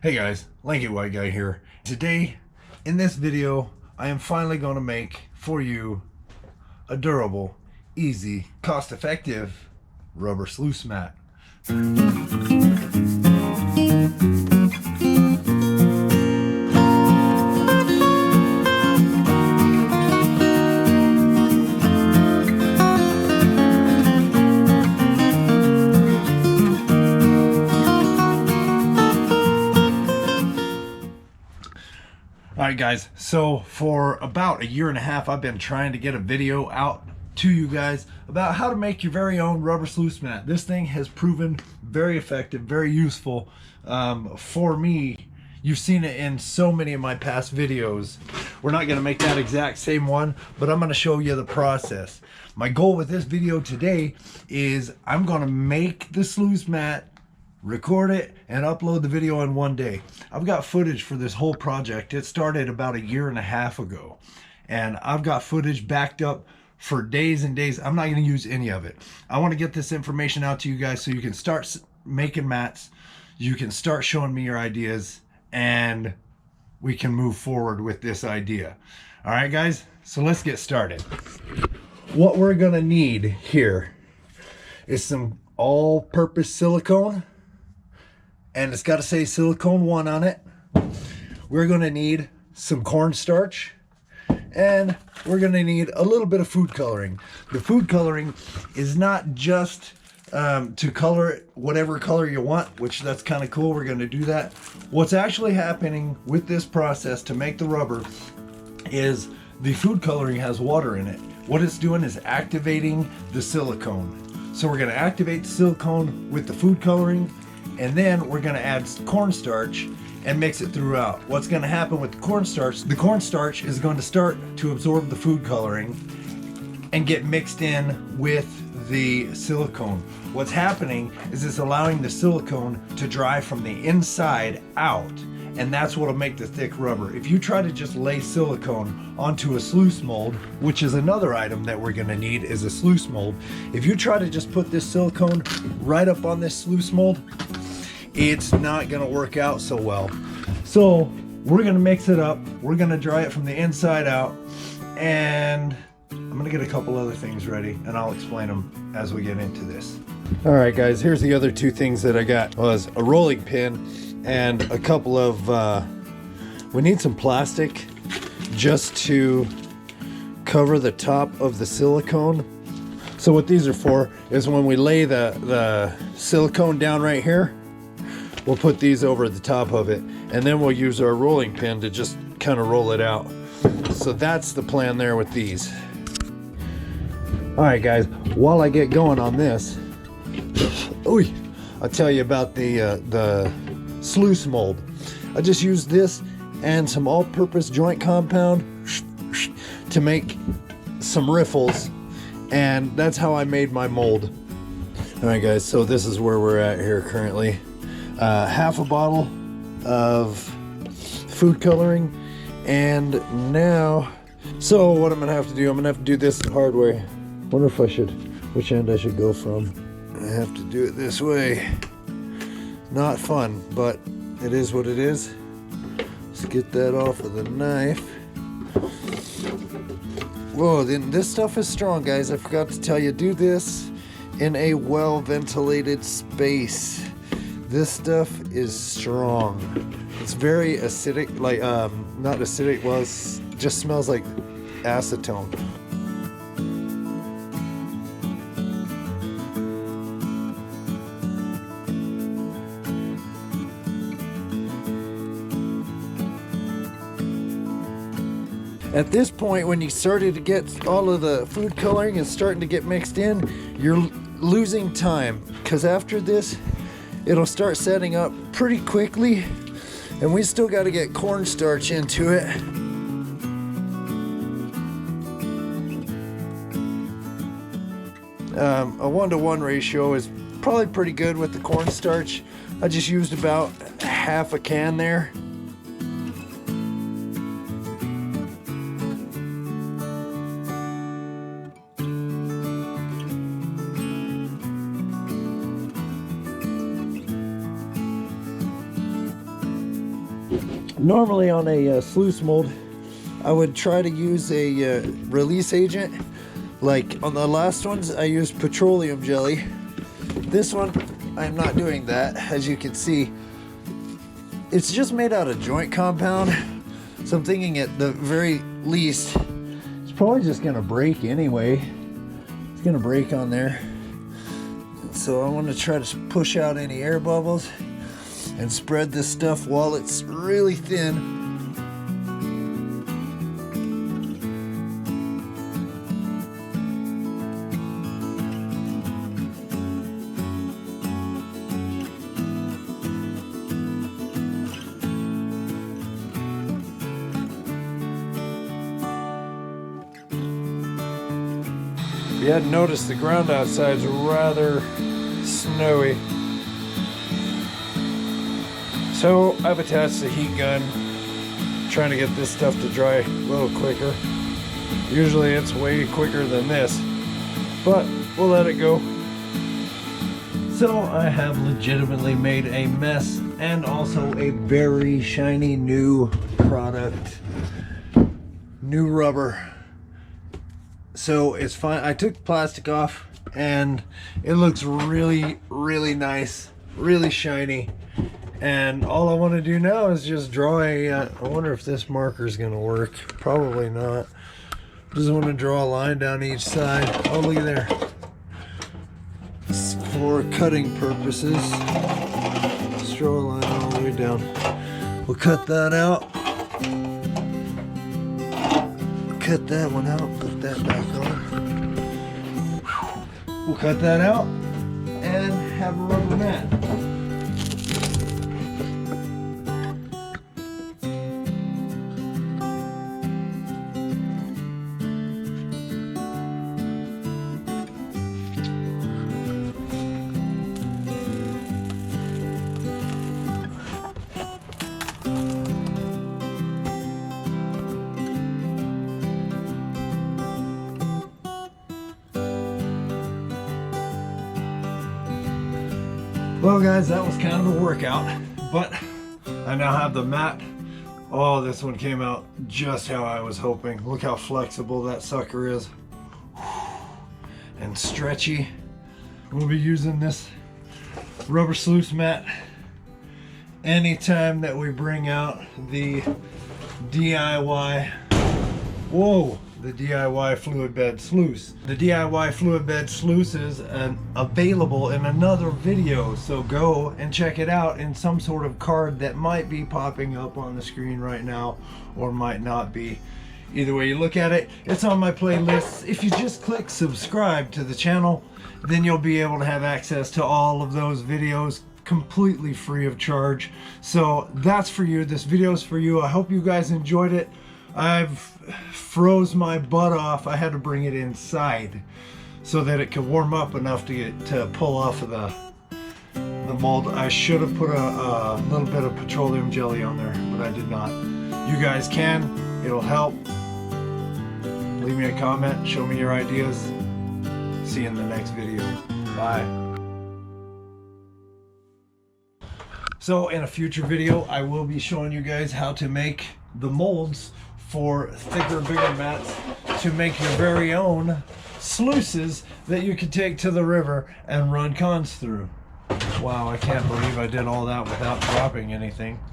Hey guys, Lanky White Guy here. Today, in this video, I am finally going to make for you a durable, easy, cost-effective rubber sluice mat. Alright guys, so for about a year and a half I've been trying to get a video out to you guys about how to make your very own rubber sluice mat. This thing has proven very effective, very useful for me. You've seen it in so many of my past videos. We're not going to make that exact same one, but I'm going to show you the process. My goal with this video today is I'm going to make the sluice mat, record it, and upload the video in one day. I've got footage for this whole project. It started about a year and a half ago, and I've got footage backed up for days and days. I'm not going to use any of it. I want to get this information out to you guys so you can start making mats, you can start showing me your ideas, and we can move forward with this idea. All right guys, so let's get started. What we're going to need here is some all-purpose silicone, and it's got to say Silicone 1 on it. We're going to need some cornstarch, and we're going to need a little bit of food coloring. The food coloring is not just to color it whatever color you want, which that's kind of cool. We're going to do that. What's actually happening with this process to make the rubber is the food coloring has water in it. What it's doing is activating the silicone. So we're going to activate the silicone with the food coloring, and then we're going to add cornstarch and mix it throughout. What's going to happen with the cornstarch is going to start to absorb the food coloring and get mixed in with the silicone. What's happening is it's allowing the silicone to dry from the inside out, and that's what'll make the thick rubber. If you try to just lay silicone onto a sluice mold, which is another item that we're going to need, is a sluice mold. If you try to just put this silicone right up on this sluice mold, it's not going to work out so well. So we're going to mix it up, we're going to dry it from the inside out, and I'm going to get a couple other things ready, and I'll explain them as we get into this. All right guys, here's the other two things that I got. Was a rolling pin and a couple of we need some plastic just to cover the top of the silicone. So what these are for is when we lay the silicone down right here, we'll put these over the top of it, and then we'll use our rolling pin to just kind of roll it out. So that's the plan there with these. All right guys, while I get going on this, I'll tell you about the sluice mold. I just used this and some all-purpose joint compound to make some riffles, and that's how I made my mold. All right guys, so this is where we're at here currently. Half a bottle of food coloring, and now, so what I'm gonna have to do, I'm gonna have to do this the hard way. Wonder if I should, which end I should go from. I have to do it this way. Not fun, but it is what it is. Let's get that off of the knife. Whoa, then this stuff is strong, guys. I forgot to tell you, do this in a well-ventilated space. This stuff is strong. It's very acidic, like not acidic, well, it just smells like acetone. At this point, when you started to get all of the food coloring and starting to get mixed in, you're losing time, because after this it'll start setting up pretty quickly, and we still got to get cornstarch into it. A 1-to-1 ratio is probably pretty good with the cornstarch. I just used about half a can there. Normally on a sluice mold, I would try to use a release agent. Like on the last ones, I used petroleum jelly. This one, I'm not doing that. As you can see, it's just made out of joint compound. So I'm thinking at the very least, it's probably just gonna break anyway. It's gonna break on there. So I want to try to push out any air bubbles and spread this stuff while it's really thin. If you hadn't noticed, the ground outside's rather snowy. So I've attached a heat gun, trying to get this stuff to dry a little quicker. Usually it's way quicker than this, but we'll let it go. So I have legitimately made a mess and also a very shiny new product. New rubber. So it's fine. I took the plastic off and it looks really, really nice, really shiny. And all I want to do now is just draw a, I wonder if this marker is going to work. Probably not. Just want to draw a line down each side. Oh, look at there. For cutting purposes. Let's draw a line all the way down. We'll cut that out. Cut that one out, put that back on. We'll cut that out and have a rubber mat. Well guys, that was kind of a workout, but I now have the mat. Oh, this one came out just how I was hoping. Look how flexible that sucker is. And stretchy. We'll be using this rubber sluice mat anytime that we bring out the DIY, the DIY fluid bed sluice. The DIY fluid bed sluice is available in another video, so go and check it out in some sort of card that might be popping up on the screen right now or might not be. Either way you look at it, it's on my playlist. If you just click subscribe to the channel, then you'll be able to have access to all of those videos completely free of charge. So that's for you. This video is for you. I hope you guys enjoyed it. I've froze my butt off. I had to bring it inside so that it could warm up enough to pull off of the mold. I should have put a little bit of petroleum jelly on there, but I did not. You guys can. It'll help. Leave me a comment. Show me your ideas. See you in the next video. Bye. So in a future video, I will be showing you guys how to make the molds for thicker, bigger mats to make your very own sluices that you can take to the river and run cons through. Wow, I can't believe I did all that without dropping anything.